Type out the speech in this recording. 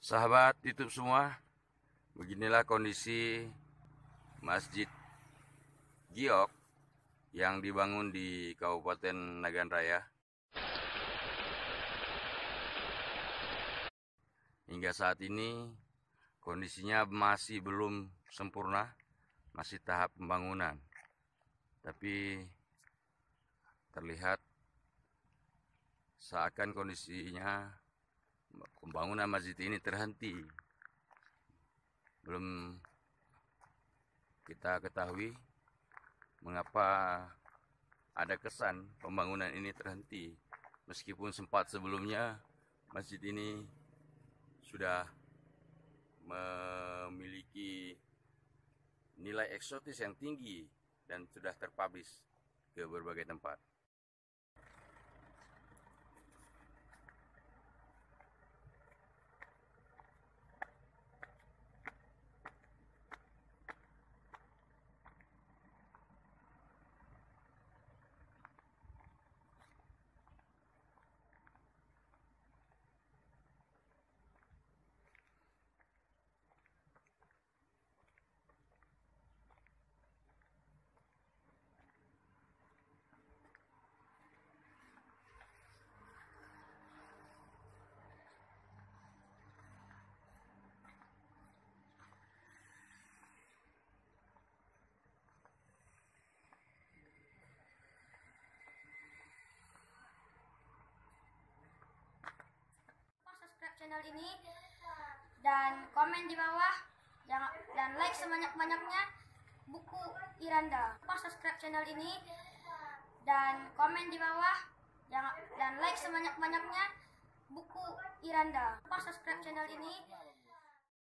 Sahabat YouTube semua, beginilah kondisi Masjid Giok yang dibangun di Kabupaten Nagan Raya. Hingga saat ini kondisinya masih belum sempurna, masih tahap pembangunan. Tapi terlihat seakan kondisinya pembangunan masjid ini terhenti. Belum kita ketahui mengapa ada kesan pembangunan ini terhenti, meskipun sempat sebelumnya masjid ini sudah memiliki nilai eksotis yang tinggi dan sudah terpublish ke berbagai tempat. Subscribe channel ini dan komen di bawah, dan like sebanyak-banyaknya buku Iranda. Subscribe channel ini dan komen di bawah, dan like sebanyak-banyaknya buku Iranda. Subscribe channel ini